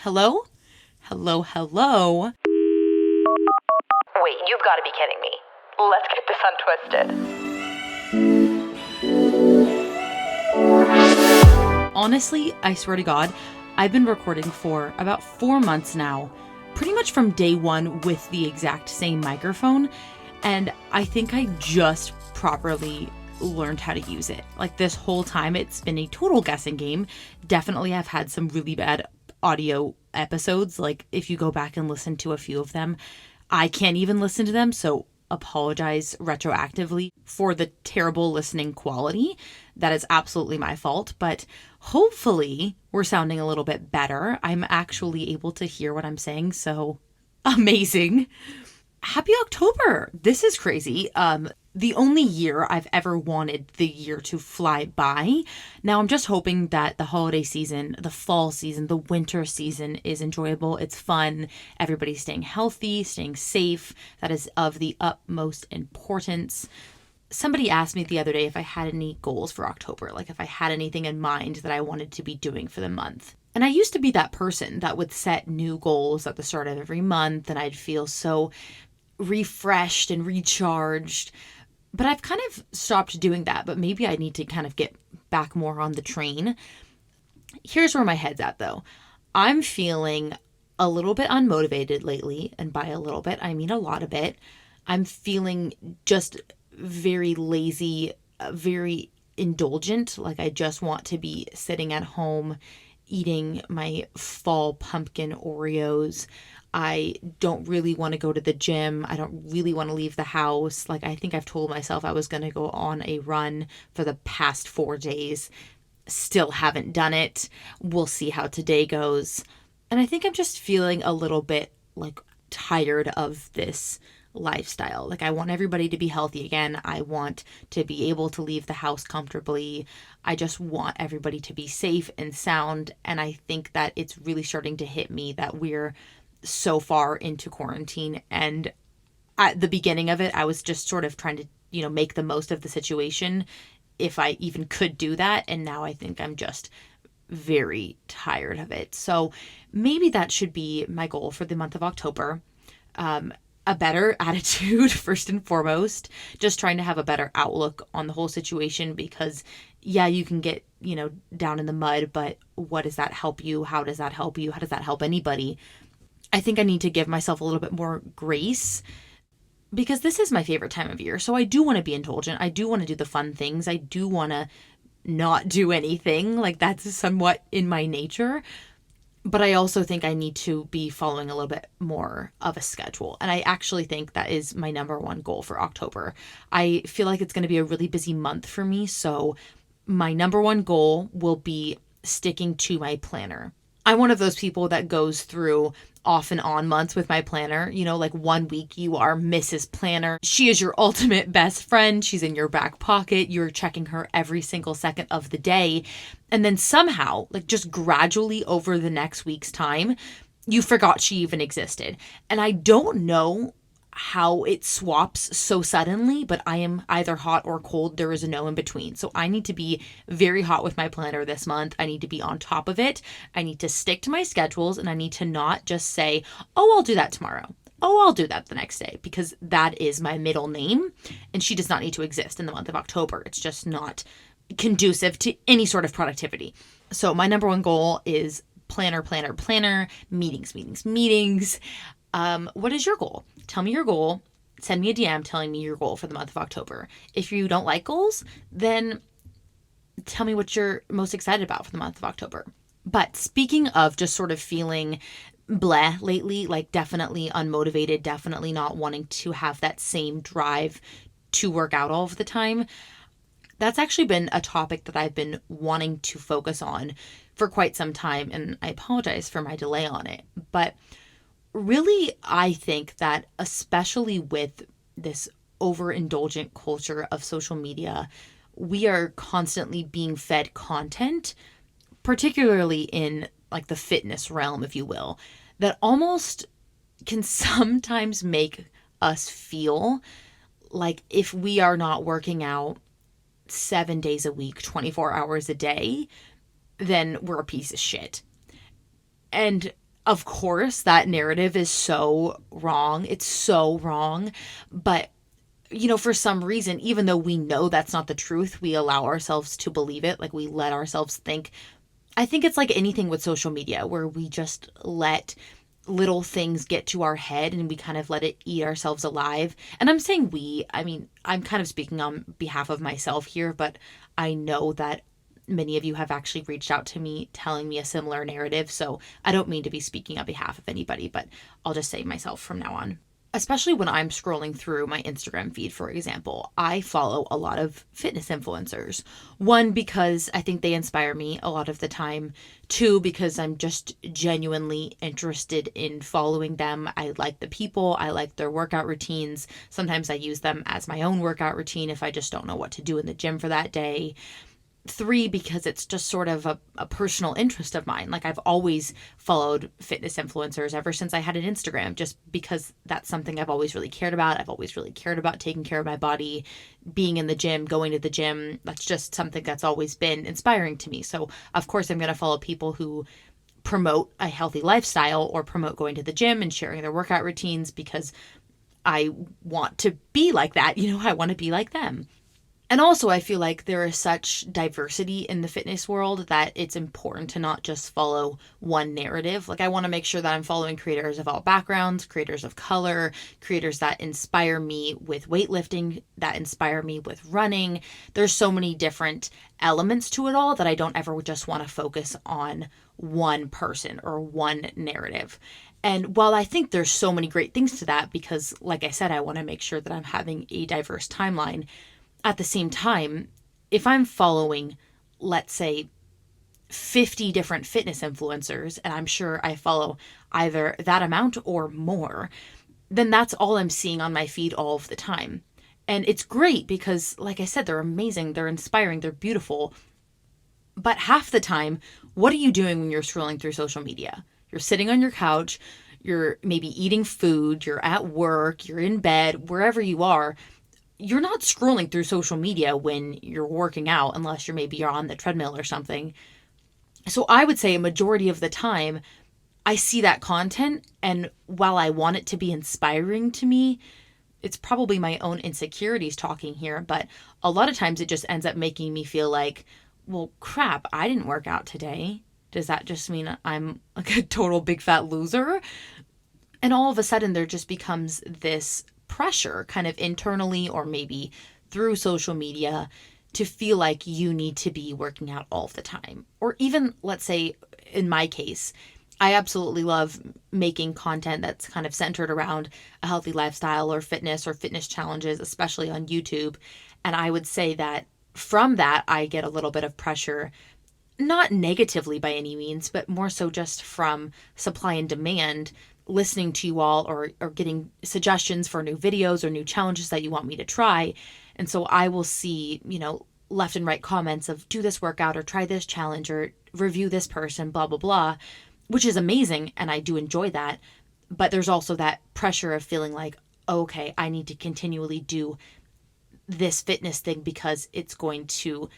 Hello? Hello, hello. Wait, you've got to be kidding me. Let's get this untwisted. Honestly, I swear to God, I've been recording for about 4 months now, pretty much from day one with the exact same microphone, and I think I just properly learned how to use it. Like this whole time, it's been a total guessing game. Definitely I've had some really bad audio episodes. Like if you go back and listen to a few of them, I can't even listen to them, so apologize retroactively for the terrible listening quality. That is absolutely my fault, but hopefully we're sounding a little bit better. I'm actually able to hear what I'm saying, so amazing. Happy October. This is crazy. The only year I've ever wanted the year to fly by. Now I'm just hoping that the holiday season, the fall season, the winter season is enjoyable. It's fun. Everybody's staying healthy, staying safe. That is of the utmost importance. Somebody asked me the other day if I had any goals for October, like if I had anything in mind that I wanted to be doing for the month. And I used to be that person that would set new goals at the start of every month, and I'd feel so refreshed and recharged. But I've kind of stopped doing that, but maybe I need to kind of get back more on the train. Here's where my head's at, though. I'm feeling a little bit unmotivated lately, and by a little bit, I mean a lot of it. I'm feeling just very lazy, very indulgent, like I just want to be sitting at home eating my fall pumpkin Oreos. I don't really want to go to the gym. I don't really want to leave the house. Like, I think I've told myself I was going to go on a run for the past 4 days. Still haven't done it. We'll see how today goes. And I think I'm just feeling a little bit like tired of this lifestyle. Like, I want everybody to be healthy again. I want to be able to leave the house comfortably. I just want everybody to be safe and sound. And I think that it's really starting to hit me that we're so far into quarantine, and at the beginning of it I was just sort of trying to make the most of the situation, if I even could do that, and now I think I'm just very tired of it. So maybe that should be my goal for the month of October. A better attitude first and foremost, just trying to have a better outlook on the whole situation, because yeah, you can get down in the mud, but what does that help you? How does that help you? How does that help anybody? I think I need to give myself a little bit more grace, because this is my favorite time of year. So I do want to be indulgent. I do want to do the fun things. I do want to not do anything. Like, that's somewhat in my nature. But I also think I need to be following a little bit more of a schedule. And I actually think that is my number one goal for October. I feel like it's going to be a really busy month for me. So my number one goal will be sticking to my planner. I'm one of those people that goes through off and on months with my planner. Like 1 week you are Mrs. Planner. She is your ultimate best friend. She's in your back pocket. You're checking her every single second of the day. And then somehow, like just gradually over the next week's time, you forgot she even existed. And I don't know how it swaps so suddenly, but I am either hot or cold. There is a no in between. So I need to be very hot with my planner this month. I need to be on top of it. I need to stick to my schedules, and I need to not just say, oh, I'll do that tomorrow. Oh, I'll do that the next day, because that is my middle name, and she does not need to exist in the month of October. It's just not conducive to any sort of productivity. So my number one goal is planner, meetings. What is your goal? Tell me your goal. Send me a DM telling me your goal for the month of October. If you don't like goals, then tell me what you're most excited about for the month of October. But speaking of just sort of feeling bleh lately, like definitely unmotivated, definitely not wanting to have that same drive to work out all of the time, that's actually been a topic that I've been wanting to focus on for quite some time, and I apologize for my delay on it. But really, I think that especially with this overindulgent culture of social media, we are constantly being fed content, particularly in like the fitness realm, if you will, that almost can sometimes make us feel like if we are not working out 7 days a week, 24 hours a day, then we're a piece of shit. And of course, that narrative is so wrong. It's so wrong. But, for some reason, even though we know that's not the truth, we allow ourselves to believe it. Like we let ourselves think. I think it's like anything with social media where we just let little things get to our head and we kind of let it eat ourselves alive. And I'm saying I'm kind of speaking on behalf of myself here, but I know that many of you have actually reached out to me telling me a similar narrative. So I don't mean to be speaking on behalf of anybody, but I'll just say myself from now on. Especially when I'm scrolling through my Instagram feed, for example, I follow a lot of fitness influencers. One, because I think they inspire me a lot of the time. Two, because I'm just genuinely interested in following them. I like the people. I like their workout routines. Sometimes I use them as my own workout routine if I just don't know what to do in the gym for that day. Three, because it's just sort of a personal interest of mine. Like I've always followed fitness influencers ever since I had an Instagram, just because that's something I've always really cared about. I've always really cared about taking care of my body, being in the gym, going to the gym. That's just something that's always been inspiring to me. So of course I'm going to follow people who promote a healthy lifestyle or promote going to the gym and sharing their workout routines because I want to be like that. I want to be like them. And also, I feel like there is such diversity in the fitness world that it's important to not just follow one narrative. Like, I want to make sure that I'm following creators of all backgrounds, creators of color, creators that inspire me with weightlifting, that inspire me with running. There's so many different elements to it all that I don't ever just want to focus on one person or one narrative. And while I think there's so many great things to that, because like I said, I want to make sure that I'm having a diverse timeline. At the same time, if I'm following, let's say, 50 different fitness influencers, and I'm sure I follow either that amount or more, then that's all I'm seeing on my feed all of the time. And it's great because, like I said, they're amazing, they're inspiring, they're beautiful. But half the time, what are you doing when you're scrolling through social media? You're sitting on your couch, you're maybe eating food, you're at work, you're in bed, wherever you are. You're not scrolling through social media when you're working out unless you're on the treadmill or something. So I would say a majority of the time I see that content, and while I want it to be inspiring to me, it's probably my own insecurities talking here, but a lot of times it just ends up making me feel like, well, crap, I didn't work out today. Does that just mean I'm like a total big fat loser? And all of a sudden there just becomes this pressure kind of internally or maybe through social media to feel like you need to be working out all the time. Or even, let's say, in my case, I absolutely love making content that's kind of centered around a healthy lifestyle or fitness challenges, especially on YouTube. And I would say that from that, I get a little bit of pressure, not negatively by any means, but more so just from supply and demand, listening to you all or getting suggestions for new videos or new challenges that you want me to try. And so I will see, left and right comments of do this workout or try this challenge or review this person, blah, blah, blah, which is amazing. And I do enjoy that. But there's also that pressure of feeling like, okay, I need to continually do this fitness thing because it's going to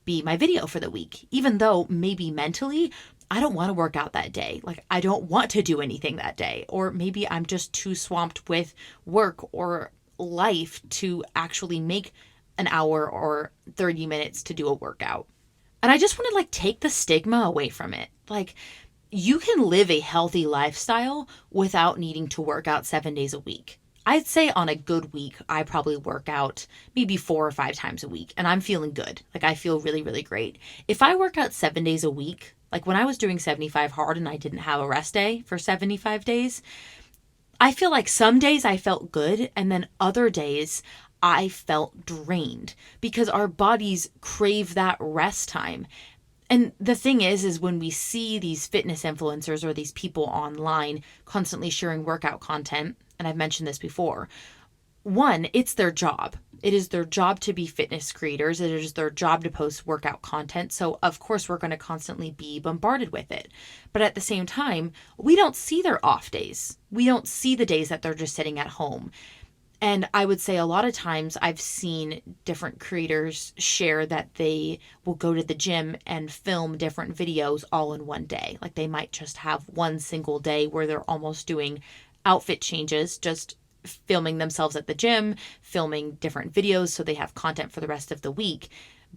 be my video for the week, even though maybe mentally I don't want to work out that day. Like I don't want to do anything that day. Or maybe I'm just too swamped with work or life to actually make an hour or 30 minutes to do a workout. And I just want to take the stigma away from it. Like you can live a healthy lifestyle without needing to work out 7 days a week. I'd say on a good week, I probably work out maybe 4 or 5 times a week and I'm feeling good. Like I feel really, really great. If I work out 7 days a week, like when I was doing 75 hard and I didn't have a rest day for 75 days, I feel like some days I felt good and then other days I felt drained because our bodies crave that rest time. And the thing is when we see these fitness influencers or these people online constantly sharing workout content, and I've mentioned this before, one, it's their job. It is their job to be fitness creators. It is their job to post workout content. So of course we're going to constantly be bombarded with it. But at the same time, we don't see their off days. We don't see the days that they're just sitting at home. And I would say a lot of times I've seen different creators share that they will go to the gym and film different videos all in one day. Like they might just have one single day where they're almost doing outfit changes, just filming themselves at the gym, filming different videos so they have content for the rest of the week.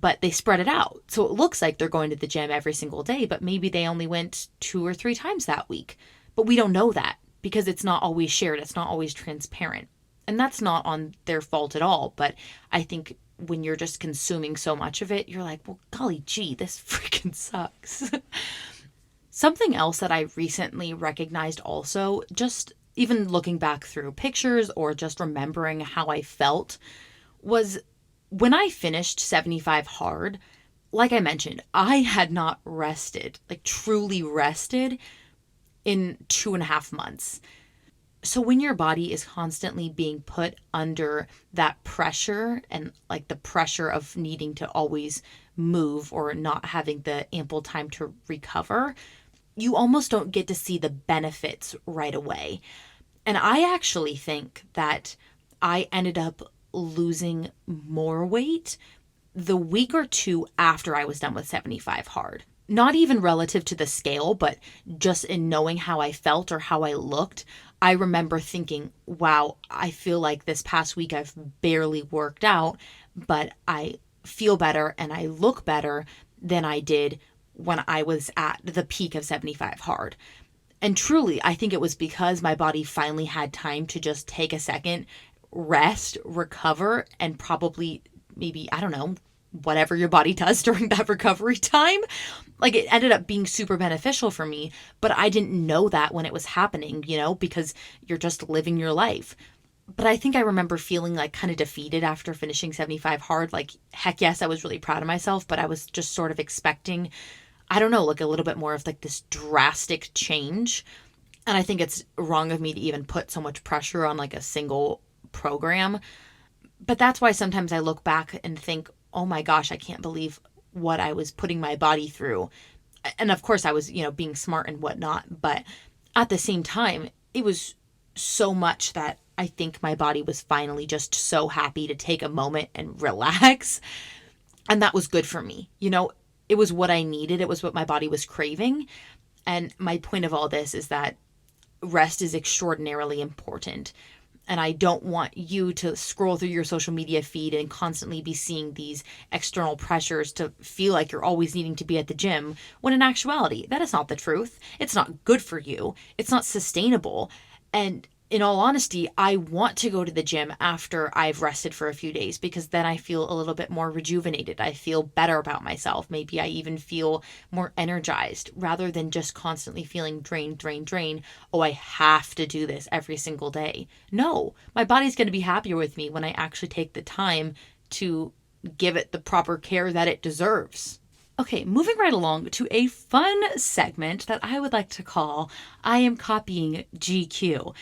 But they spread it out. So it looks like they're going to the gym every single day, but maybe they only went 2 or 3 times that week. But we don't know that because it's not always shared. It's not always transparent. And that's not on their fault at all. But I think when you're just consuming so much of it, you're like, well, golly gee, this freaking sucks. Something else that I recently recognized also, just even looking back through pictures or just remembering how I felt, was when I finished 75 hard, like I mentioned, I had not rested, like truly rested in 2.5 months. So when your body is constantly being put under that pressure and like the pressure of needing to always move or not having the ample time to recover, you almost don't get to see the benefits right away. And I actually think that I ended up losing more weight the week or 2 after I was done with 75 hard. Not even relative to the scale, but just in knowing how I felt or how I looked. I remember thinking, wow, I feel like this past week I've barely worked out, but I feel better and I look better than I did when I was at the peak of 75 hard. And truly, I think it was because my body finally had time to just take a second, rest, recover, and probably maybe, I don't know, whatever your body does during that recovery time. Like it ended up being super beneficial for me, but I didn't know that when it was happening, because you're just living your life. But I think I remember feeling like kind of defeated after finishing 75 hard. Like, heck yes, I was really proud of myself, but I was just sort of expecting, I don't know, like a little bit more of like this drastic change. And I think it's wrong of me to even put so much pressure on like a single program. But that's why sometimes I look back and think, oh my gosh, I can't believe what I was putting my body through. And of course I was, being smart and whatnot. But at the same time, it was so much that I think my body was finally just so happy to take a moment and relax. And that was good for me. It was what I needed. It was what my body was craving. And my point of all this is that rest is extraordinarily important. And I don't want you to scroll through your social media feed and constantly be seeing these external pressures to feel like you're always needing to be at the gym, when in actuality, that is not the truth. It's not good for you. It's not sustainable. And in all honesty, I want to go to the gym after I've rested for a few days because then I feel a little bit more rejuvenated. I feel better about myself. Maybe I even feel more energized rather than just constantly feeling drained. Oh, I have to do this every single day. No, my body's going to be happier with me when I actually take the time to give it the proper care that it deserves. Okay, moving right along to a fun segment that I would like to call I Am Copying GQ.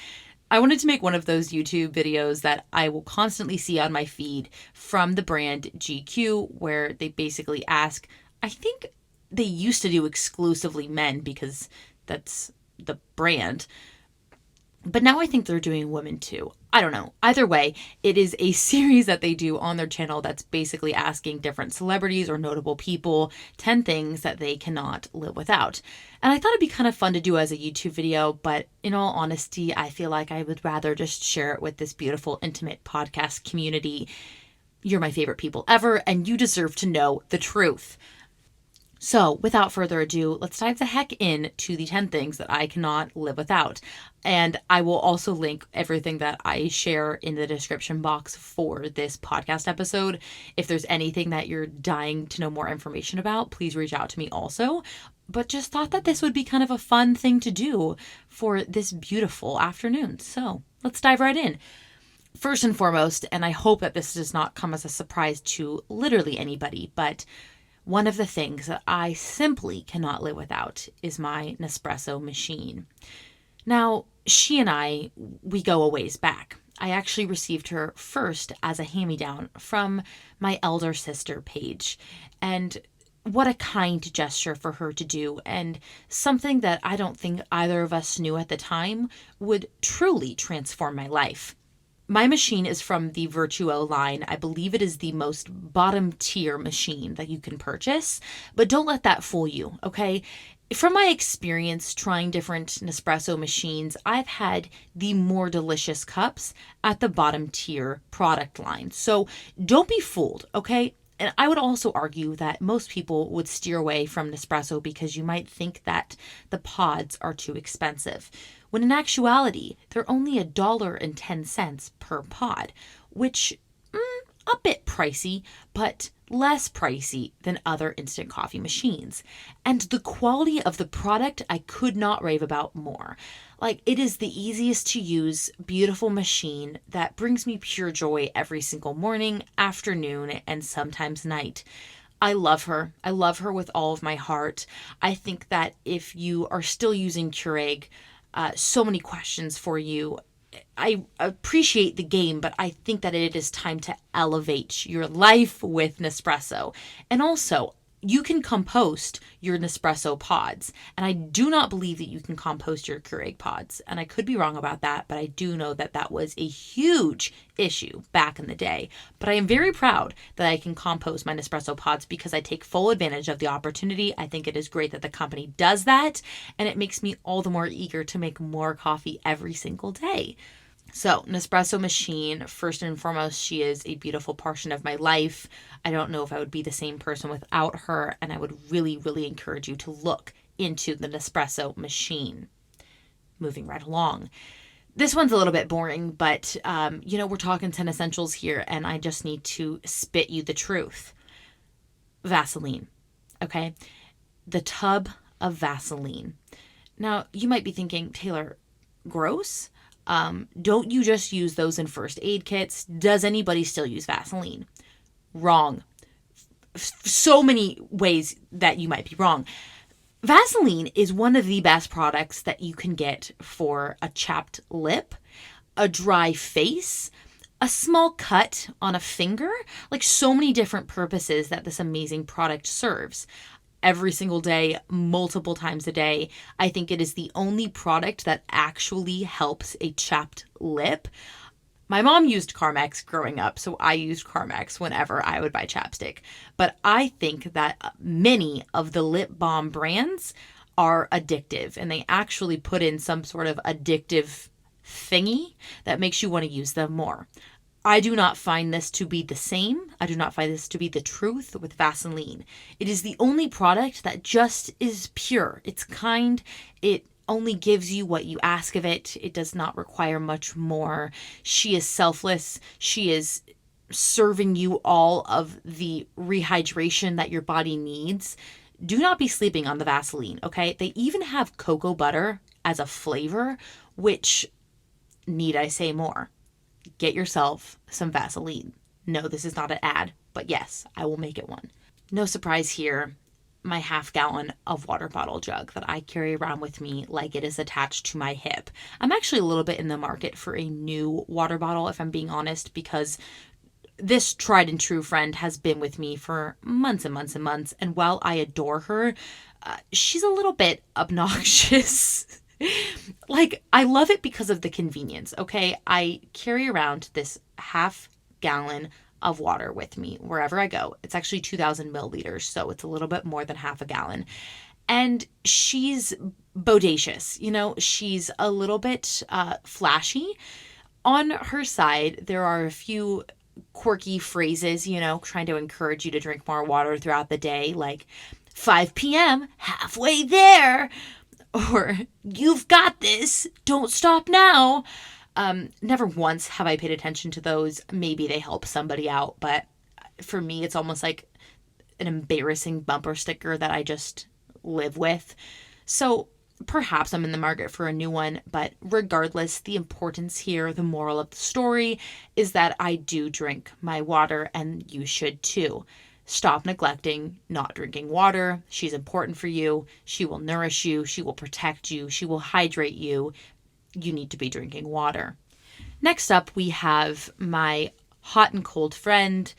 I wanted to make one of those YouTube videos that I will constantly see on my feed from the brand GQ, where they basically ask, I think they used to do exclusively men because that's the brand. But now I think they're doing women too. I don't know. Either way, it is a series that they do on their channel that's basically asking different celebrities or notable people 10 things that they cannot live without. And I thought it'd be kind of fun to do as a YouTube video, but in all honesty, I feel like I would rather just share it with this beautiful, intimate podcast community. You're my favorite people ever, and you deserve to know the truth. So without further ado, let's dive the heck in to the 10 things that I cannot live without. And I will also link everything that I share in the description box for this podcast episode. If there's anything that you're dying to know more information about, please reach out to me also. But just thought that this would be kind of a fun thing to do for this beautiful afternoon. So let's dive right in. First and foremost, and I hope that this does not come as a surprise to literally anybody, but one of the things that I simply cannot live without is my Nespresso machine. Now, she and I, we go a ways back. I actually received her first as a hand-me-down from my elder sister, Paige. And what a kind gesture for her to do, and something that I don't think either of us knew at the time would truly transform my life. My machine is from the Virtuo line. I believe it is the most bottom tier machine that you can purchase, but don't let that fool you, okay? From my experience trying different Nespresso machines, I've had the more delicious cups at the bottom tier product line. So don't be fooled, okay? And I would also argue that most people would steer away from Nespresso because you might think that the pods are too expensive, when in actuality, they're only $1.10 per pod, which a bit pricey, but less pricey than other instant coffee machines. And the quality of the product, I could not rave about more. Like, it is the easiest to use, beautiful machine that brings me pure joy every single morning, afternoon, and sometimes night. I love her. I love her with all of my heart. I think that if you are still using Keurig, so many questions for you. I appreciate the game, but I think that it is time to elevate your life with Nespresso. And also, you can compost your Nespresso pods. And I do not believe that you can compost your Keurig pods. And I could be wrong about that, but I do know that that was a huge issue back in the day. But I am very proud that I can compost my Nespresso pods because I take full advantage of the opportunity. I think it is great that the company does that. And it makes me all the more eager to make more coffee every single day. So, Nespresso machine, first and foremost, she is a beautiful portion of my life. I don't know if I would be the same person without her, and I would really, really encourage you to look into the Nespresso machine. Moving right along. This one's a little bit boring, but, we're talking 10 essentials here, and I just need to spit you the truth. Vaseline, okay? The tub of Vaseline. Now, you might be thinking, Taylor, gross? Don't you just use those in first aid kits? Does anybody still use Vaseline? Wrong. So many ways that you might be wrong. Vaseline is one of the best products that you can get for a chapped lip, a dry face, a small cut on a finger, like so many different purposes that this amazing product serves. Every single day, multiple times a day. I think it is the only product that actually helps a chapped lip. My mom used Carmex growing up, so I used Carmex whenever I would buy chapstick. But I think that many of the lip balm brands are addictive, and they actually put in some sort of addictive thingy that makes you want to use them more. I do not find this to be the same. I do not find this to be the truth with Vaseline. It is the only product that just is pure. It's kind. It only gives you what you ask of it. It does not require much more. She is selfless. She is serving you all of the rehydration that your body needs. Do not be sleeping on the Vaseline, okay? They even have cocoa butter as a flavor, which, need I say more? Get yourself some Vaseline. No, this is not an ad, but yes, I will make it one. No surprise here, my half-gallon of water bottle jug that I carry around with me like it is attached to my hip. I'm actually a little bit in the market for a new water bottle, if I'm being honest, because this tried and true friend has been with me for months and months and months, and while I adore her, she's a little bit obnoxious. Like, I love it because of the convenience, okay? I carry around this half-gallon of water with me wherever I go. It's actually 2,000 milliliters, so it's a little bit more than half a gallon. And she's bodacious, she's a little bit flashy. On her side, there are a few quirky phrases, trying to encourage you to drink more water throughout the day, like 5 p.m., halfway there. Or, you've got this, don't stop now. Never once have I paid attention to those. Maybe they help somebody out, but for me, it's almost like an embarrassing bumper sticker that I just live with. So perhaps I'm in the market for a new one, but regardless, the importance here, the moral of the story is that I do drink my water, and you should too. Stop neglecting not drinking water. She's important for you. She will nourish you. She will protect you. She will hydrate you. You need to be drinking water. Next up, we have my hot and cold friend,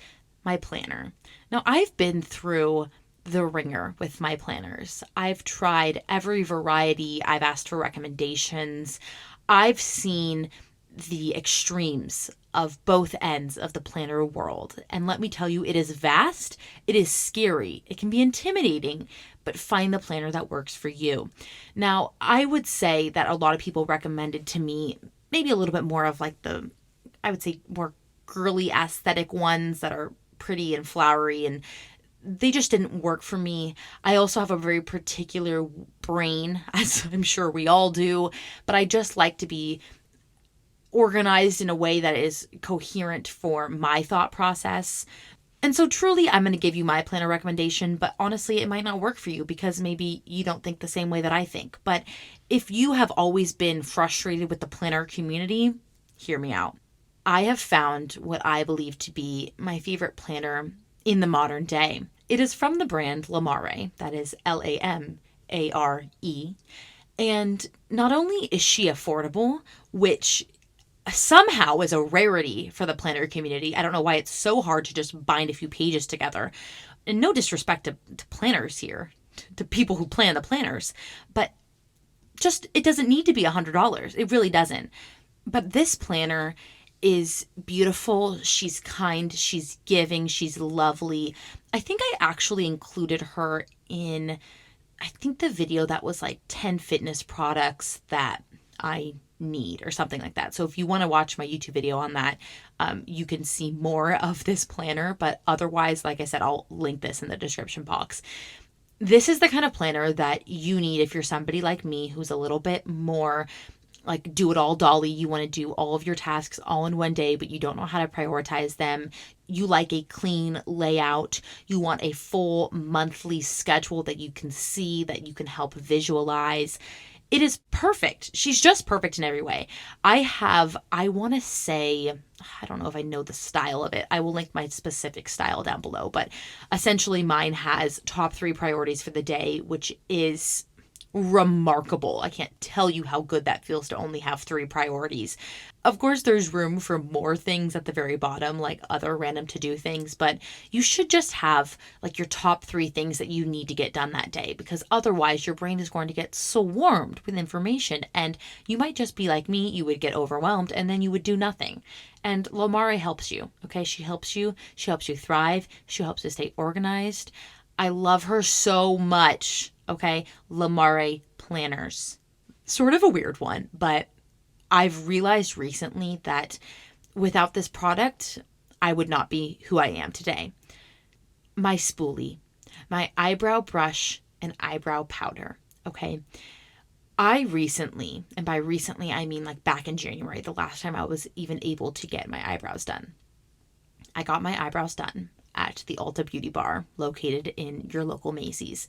my planner. Now, I've been through the ringer with my planners. I've tried every variety. I've asked for recommendations. I've seen the extremes of both ends of the planner world. And let me tell you, it is vast, it is scary, it can be intimidating, but find the planner that works for you. Now, I would say that a lot of people recommended to me maybe a little bit more of like I would say more girly aesthetic ones that are pretty and flowery, and they just didn't work for me. I also have a very particular brain, as I'm sure we all do, but I just like to be organized in a way that is coherent for my thought process. And so truly, I'm going to give you my planner recommendation, but honestly, it might not work for you because maybe you don't think the same way that I think. But if you have always been frustrated with the planner community, hear me out. I have found what I believe to be my favorite planner in the modern day. It is from the brand Lamare, that is Lamare. And not only is she affordable, which somehow is a rarity for the planner community. I don't know why it's so hard to just bind a few pages together. And no disrespect to planners here, to people who plan the planners, but just it doesn't need to be $100. It really doesn't. But this planner is beautiful. She's kind. She's giving. She's lovely. I think I actually included her in, I think the video that was like 10 fitness products that I need or something like that. So if you want to watch my YouTube video on that, you can see more of this planner. But otherwise, like I said, I'll link this in the description box. This is the kind of planner that you need if you're somebody like me who's a little bit more like do it all dolly. You want to do all of your tasks all in one day, but you don't know how to prioritize them. You like a clean layout. You want a full monthly schedule that you can see, that you can help visualize. It is perfect. She's just perfect in every way. I want to say, I don't know if I know the style of it. I will link my specific style down below, but essentially mine has top 3 priorities for the day, which is remarkable. I can't tell you how good that feels to only have 3 priorities. Of course, there's room for more things at the very bottom, like other random to-do things, but you should just have like your top 3 things that you need to get done that day, because otherwise your brain is going to get swarmed with information and you might just be like me, you would get overwhelmed and then you would do nothing. And Lamare helps you, okay? She helps you thrive. She helps you stay organized. I love her so much. Okay, Lamare planners. Sort of a weird one, but I've realized recently that without this product, I would not be who I am today. My spoolie, my eyebrow brush, and eyebrow powder, okay? I recently, and by recently I mean like back in January, the last time I was even able to get my eyebrows done. I got my eyebrows done at the Ulta Beauty Bar located in your local Macy's.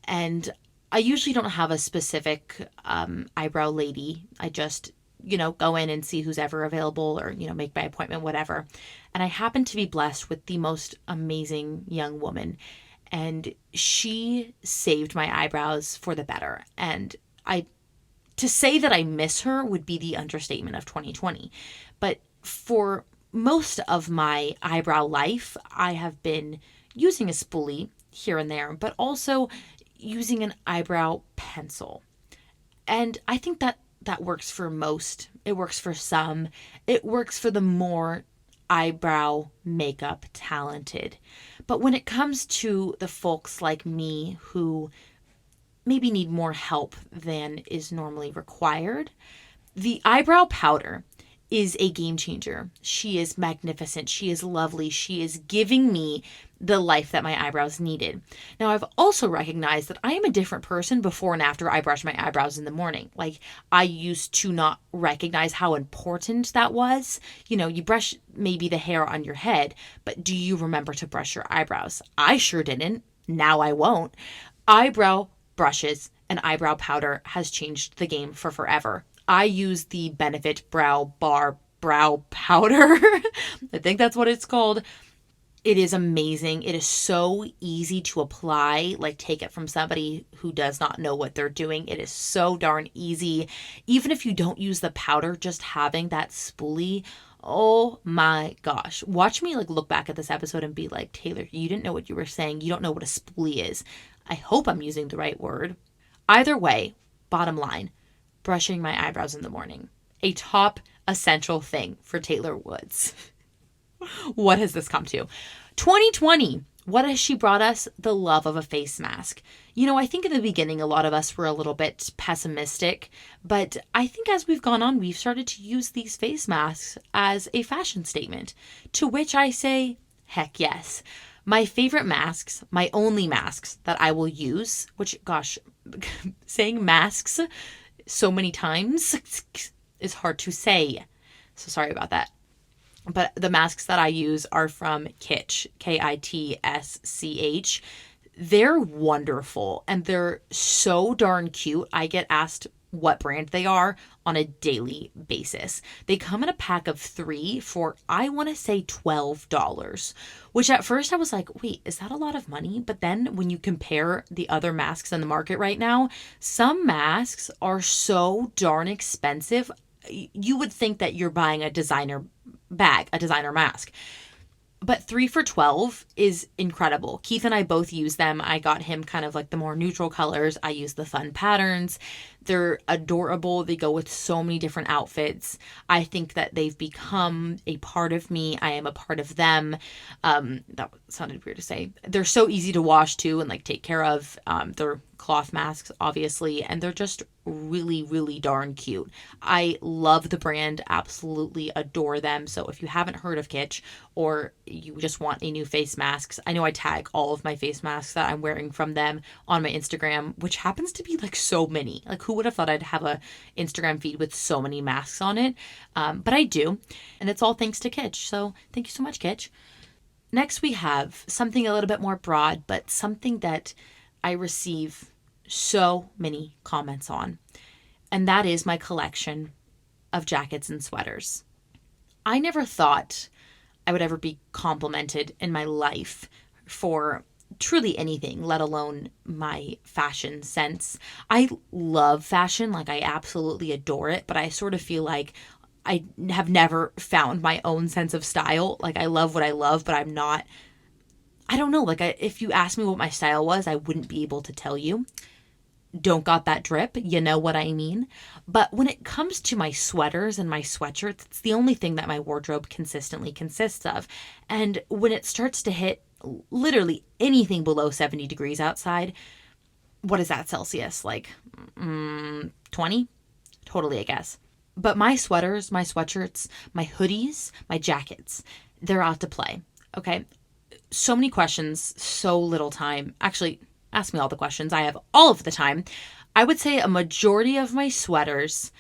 And I usually don't have a specific eyebrow lady. I just, go in and see who's ever available or, make my appointment, whatever. And I happen to be blessed with the most amazing young woman. And she saved my eyebrows for the better. And to say that I miss her would be the understatement of 2020. But for most of my eyebrow life, I have been using a spoolie here and there, but also using an eyebrow pencil. And I think that works for most. It works for some. It works for the more eyebrow makeup talented. But when it comes to the folks like me who maybe need more help than is normally required, the eyebrow powder is a game changer. She is magnificent. She is lovely. She is giving me the life that my eyebrows needed. Now, I've also recognized that I am a different person before and after I brush my eyebrows in the morning. Like, I used to not recognize how important that was. You brush maybe the hair on your head, but do you remember to brush your eyebrows? I sure didn't. Now I won't. Eyebrow brushes and eyebrow powder has changed the game for forever. I use the Benefit Brow Bar Brow Powder. I think that's what it's called. It is amazing. It is so easy to apply. Like, take it from somebody who does not know what they're doing. It is so darn easy. Even if you don't use the powder, just having that spoolie, oh my gosh. Watch me look back at this episode and be like, Taylor, you didn't know what you were saying. You don't know what a spoolie is. I hope I'm using the right word. Either way, bottom line, brushing my eyebrows in the morning. A top essential thing for Taylor Woods. What has this come to? 2020. What has she brought us? The love of a face mask. I think in the beginning, a lot of us were a little bit pessimistic, but I think as we've gone on, we've started to use these face masks as a fashion statement, to which I say, heck yes. My favorite masks, my only masks that I will use, which, gosh, saying masks so many times is hard to say. So sorry about that. But the masks that I use are from Kitsch, Kitsch. They're wonderful and they're so darn cute. I get asked what brand they are on a daily basis. They come in a pack of 3 for, I want to say, $12, which at first I was like, wait, is that a lot of money? But then when you compare the other masks on the market right now, some masks are so darn expensive. You would think that you're buying a designer bag, a designer mask. But 3 for $12 is incredible. Keith and I both use them. I got him kind of like the more neutral colors. I use the fun patterns. They're adorable. They go with so many different outfits. I think that they've become a part of me. I am a part of them. That sounded weird to say. They're so easy to wash too and like take care of. They're cloth masks, obviously, and they're just really, really darn cute. I love the brand, absolutely adore them. So if you haven't heard of Kitsch or you just want a new face masks, I know I tag all of my face masks that I'm wearing from them on my Instagram, which happens to be like so many. Like who would have thought I'd have a Instagram feed with so many masks on it? But I do. And it's all thanks to Kitsch. So thank you so much, Kitsch. Next, we have something a little bit more broad, but something that I receive so many comments on, and that is my collection of jackets and sweaters. I never thought I would ever be complimented in my life for truly anything, let alone my fashion sense. I love fashion, like I absolutely adore it, but I sort of feel like I have never found my own sense of style. Like I love what I love, but I'm not, I don't know, like if you asked me what my style was, I wouldn't be able to tell you. Don't got that drip, you know what I mean? But when it comes to my sweaters and my sweatshirts, it's the only thing that my wardrobe consistently consists of. And when it starts to hit literally anything below 70 degrees outside, what is that Celsius? Like 20? Totally, I guess. But my sweaters, my sweatshirts, my hoodies, my jackets, they're out to play, okay? So many questions, so little time. Actually, ask me all the questions. I have all of the time. I would say a majority of my sweaters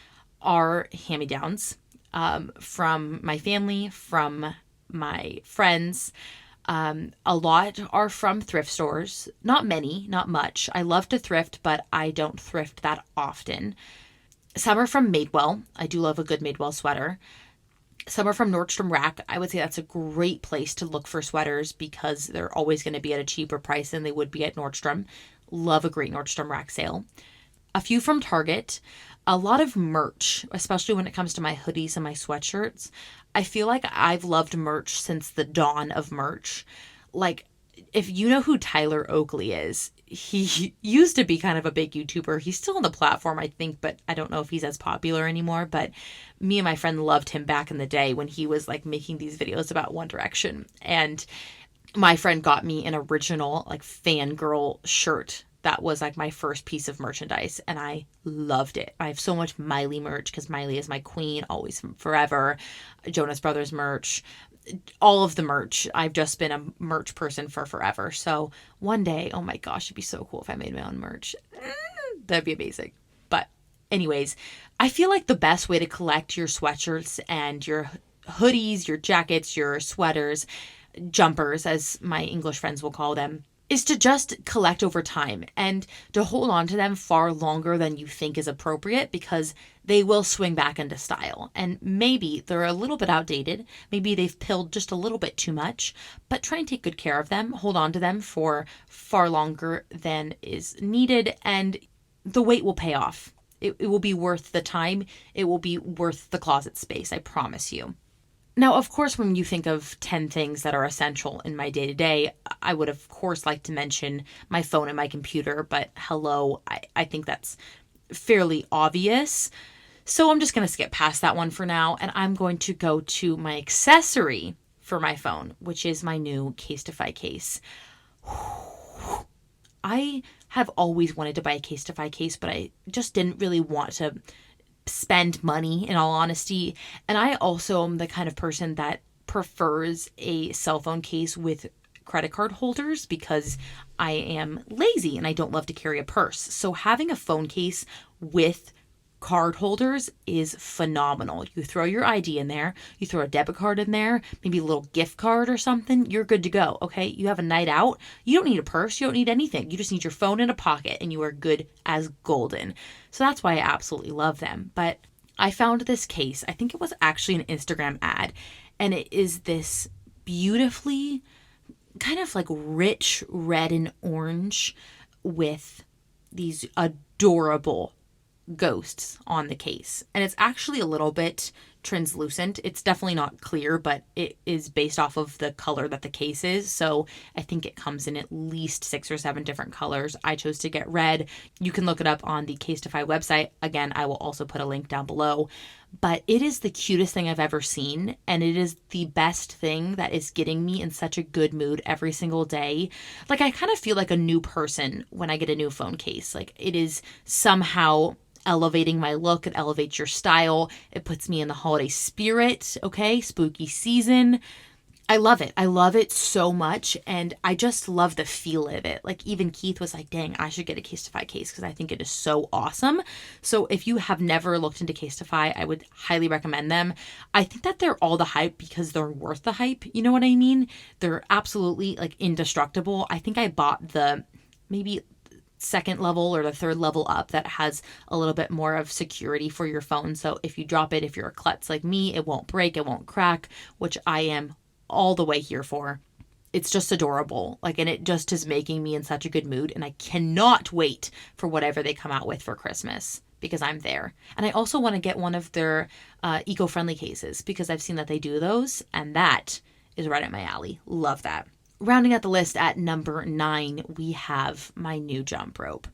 are hand-me-downs from my family, from my friends. A lot are from thrift stores. Not many, not much. I love to thrift, but I don't thrift that often. Some are from Madewell. I do love a good Madewell sweater. Some are from Nordstrom Rack. I would say that's a great place to look for sweaters because they're always going to be at a cheaper price than they would be at Nordstrom. Love a great Nordstrom Rack sale. A few from Target. A lot of merch, especially when it comes to my hoodies and my sweatshirts. I feel like I've loved merch since the dawn of merch. Like, if you know who Tyler Oakley is, he used to be kind of a big YouTuber. He's still on the platform, I think, but I don't know if he's as popular anymore. But me and my friend loved him back in the day when he was like making these videos about One Direction. And my friend got me an original like fangirl shirt. That was like my first piece of merchandise and I loved it. I have so much Miley merch because Miley is my queen, always forever. Jonas Brothers merch. All of the merch. I've just been a merch person for forever. So one day, oh my gosh, it'd be so cool if I made my own merch. That'd be amazing. But anyways, I feel like the best way to collect your sweatshirts and your hoodies, your jackets, your sweaters, jumpers, as my English friends will call them, is to just collect over time and to hold on to them far longer than you think is appropriate because they will swing back into style. And maybe they're a little bit outdated. Maybe they've pilled just a little bit too much, but try and take good care of them. Hold on to them for far longer than is needed and the wait will pay off. It will be worth the time. It will be worth the closet space. I promise you. Now, of course, when you think of 10 things that are essential in my day-to-day, I would, of course, like to mention my phone and my computer, but hello, I think that's fairly obvious. So I'm just going to skip past that one for now, and I'm going to go to my accessory for my phone, which is my new Casetify case. I have always wanted to buy a Casetify case, but I just didn't really want to spend money, in all honesty. And I also am the kind of person that prefers a cell phone case with credit card holders because I am lazy and I don't love to carry a purse. So having a phone case with card holders is phenomenal. You throw your ID in there, you throw a debit card in there, maybe a little gift card or something, you're good to go, okay? You have a night out, you don't need a purse, you don't need anything. You just need your phone in a pocket and you are good as golden. So that's why I absolutely love them. But I found this case, I think it was actually an Instagram ad, and it is this beautifully kind of like rich red and orange with these adorable ghosts on the case. And it's actually a little bit translucent. It's definitely not clear, but it is based off of the color that the case is. So I think it comes in at least 6 or 7 different colors. I chose to get red. You can look it up on the Casetify website. Again, I will also put a link down below. But it is the cutest thing I've ever seen. And it is the best thing that is getting me in such a good mood every single day. Like, I kind of feel like a new person when I get a new phone case. Like, it is somehow elevating my look. It elevates your style. It puts me in the holiday spirit, okay? Spooky season. I love it. I love it so much, and I just love the feel of it. Like, even Keith was like, dang, I should get a Casetify case because I think it is so awesome. So if you have never looked into Casetify, I would highly recommend them. I think that they're all the hype because they're worth the hype. You know what I mean? They're absolutely like indestructible. I think I bought the maybe second level or the third level up that has a little bit more of security for your phone. So if you drop it, if you're a klutz like me, it won't break, it won't crack, which I am all the way here for. It's just adorable. Like, and it just is making me in such a good mood. And I cannot wait for whatever they come out with for Christmas because I'm there. And I also want to get one of their eco-friendly cases because I've seen that they do those. And that is right up my alley. Love that. Rounding out the list at number 9, we have my new jump rope.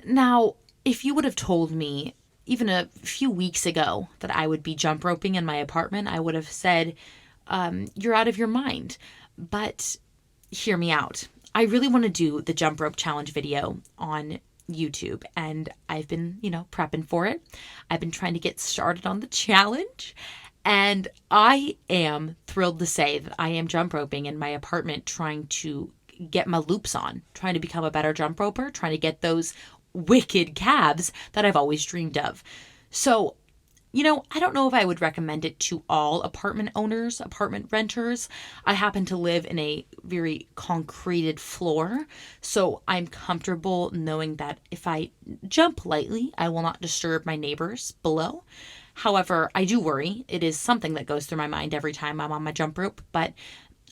Now, if you would have told me even a few weeks ago that I would be jump roping in my apartment, I would have said, you're out of your mind. But hear me out. I really want to do the jump rope challenge video on YouTube, and I've been, prepping for it. I've been trying to get started on the challenge. And I am thrilled to say that I am jump roping in my apartment, trying to get my loops on, trying to become a better jump roper, trying to get those wicked calves that I've always dreamed of. So, I don't know if I would recommend it to all apartment owners, apartment renters. I happen to live in a very concreted floor, so I'm comfortable knowing that if I jump lightly, I will not disturb my neighbors below. However, I do worry. It is something that goes through my mind every time I'm on my jump rope, but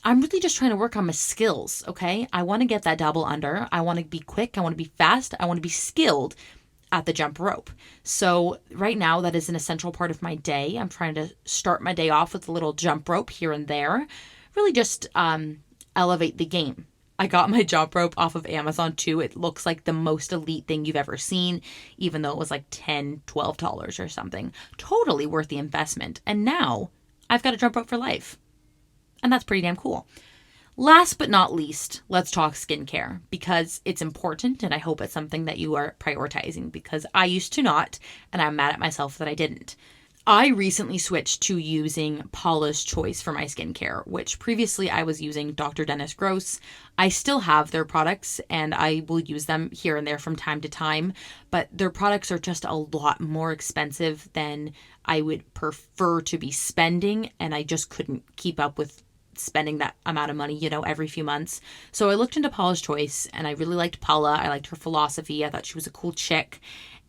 I'm really just trying to work on my skills, okay? I want to get that double under. I want to be quick. I want to be fast. I want to be skilled at the jump rope. So right now, that is an essential part of my day. I'm trying to start my day off with a little jump rope here and there. Really just elevate the game. I got my jump rope off of Amazon too. It looks like the most elite thing you've ever seen, even though it was like $10, $12 or something. Totally worth the investment. And now I've got a jump rope for life. And that's pretty damn cool. Last but not least, let's talk skincare because it's important, and I hope it's something that you are prioritizing because I used to not, and I'm mad at myself that I didn't. I recently switched to using Paula's Choice for my skincare, which previously I was using Dr. Dennis Gross. I still have their products and I will use them here and there from time to time, but their products are just a lot more expensive than I would prefer to be spending, and I just couldn't keep up with spending that amount of money, every few months. So I looked into Paula's Choice and I really liked Paula. I liked her philosophy. I thought she was a cool chick.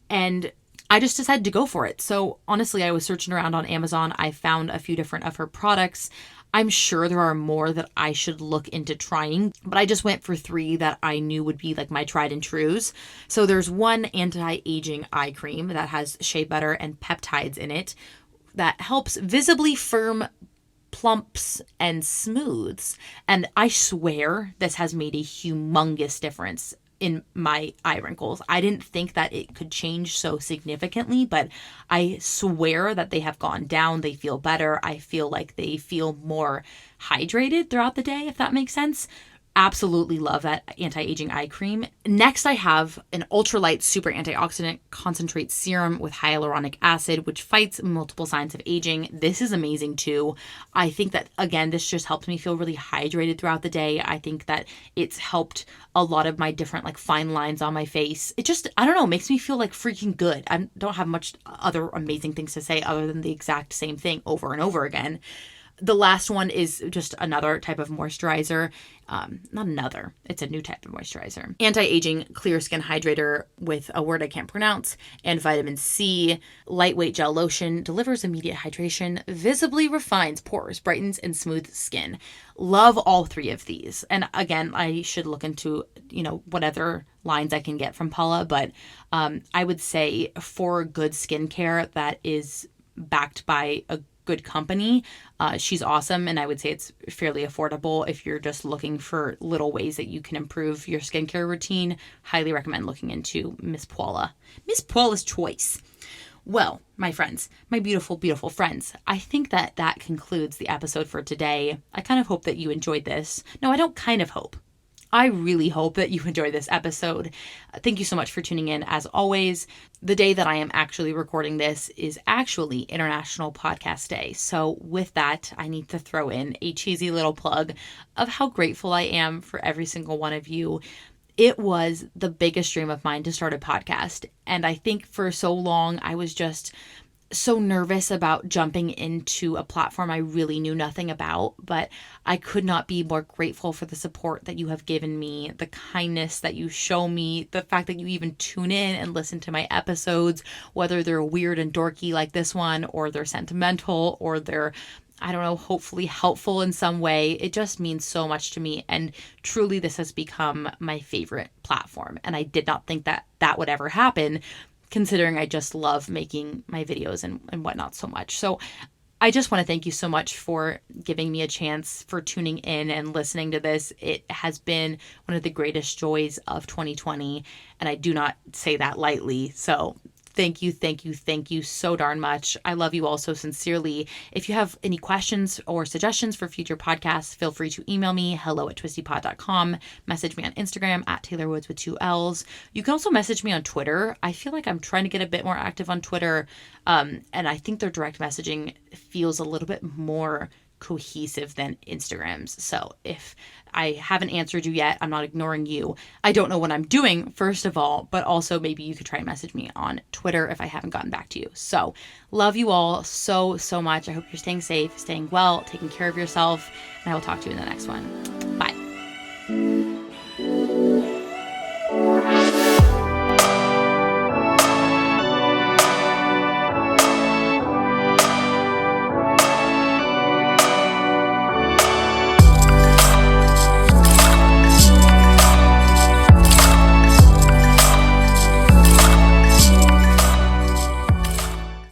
And I just decided to go for it. So honestly, I was searching around on Amazon. I found a few different of her products. I'm sure there are more that I should look into trying, but I just went for 3 that I knew would be like my tried and trues. So there's one anti-aging eye cream that has shea butter and peptides in it that helps visibly firm, plumps, and smooths. And I swear this has made a humongous difference. in my eye wrinkles. I didn't think that it could change so significantly, but I swear that they have gone down. They feel better. I feel like they feel more hydrated throughout the day, if that makes sense. Absolutely love that anti-aging eye cream. Next, I have an ultralight super antioxidant concentrate serum with hyaluronic acid, which fights multiple signs of aging. This is amazing too. I think that, again, this just helped me feel really hydrated throughout the day. I think that it's helped a lot of my different like fine lines on my face. It just, I don't know, makes me feel like freaking good. I don't have much other amazing things to say other than the exact same thing over and over again. The last one is just another type of moisturizer. Not another, it's a new type of moisturizer. Anti-aging clear skin hydrator with a word I can't pronounce, and vitamin C. Lightweight gel lotion, delivers immediate hydration, visibly refines pores, brightens, and smooths skin. Love all three of these. And again, I should look into, what other lines I can get from Paula, but I would say for good skincare that is backed by a good company, she's awesome, and I would say it's fairly affordable if you're just looking for little ways that you can improve your skincare routine. Highly recommend looking into Miss Paula. Miss Paula's Choice. Well, my friends, my beautiful, beautiful friends, I think that concludes the episode for today. I kind of hope that you enjoyed this. No, I don't kind of hope. I really hope that you enjoyed this episode. Thank you so much for tuning in. As always, the day that I am actually recording this is actually International Podcast Day. So with that, I need to throw in a cheesy little plug of how grateful I am for every single one of you. It was the biggest dream of mine to start a podcast. And I think for so long, I was just so nervous about jumping into a platform I really knew nothing about, but I could not be more grateful for the support that you have given me, the kindness that you show me, the fact that you even tune in and listen to my episodes, whether they're weird and dorky like this one, or they're sentimental, or they're, I don't know, hopefully helpful in some way. It just means so much to me. And truly, this has become my favorite platform. And I did not think that that would ever happen, considering I just love making my videos and whatnot so much. So I just want to thank you so much for giving me a chance, for tuning in and listening to this. It has been one of the greatest joys of 2020, and I do not say that lightly. So thank you so darn much. I love you all so sincerely. If you have any questions or suggestions for future podcasts, feel free to email me, hello@twistedpod.com, message me on Instagram @tayllorwoods with 2 L's. You can also message me on Twitter. I feel like I'm trying to get a bit more active on Twitter, and I think their direct messaging feels a little bit more cohesive than Instagram's. So if I haven't answered you yet, I'm not ignoring you. I don't know what I'm doing, first of all, but also maybe you could try and message me on Twitter if I haven't gotten back to you. So love you all so, so much. I hope you're staying safe, staying well, taking care of yourself, and I will talk to you in the next one. Bye.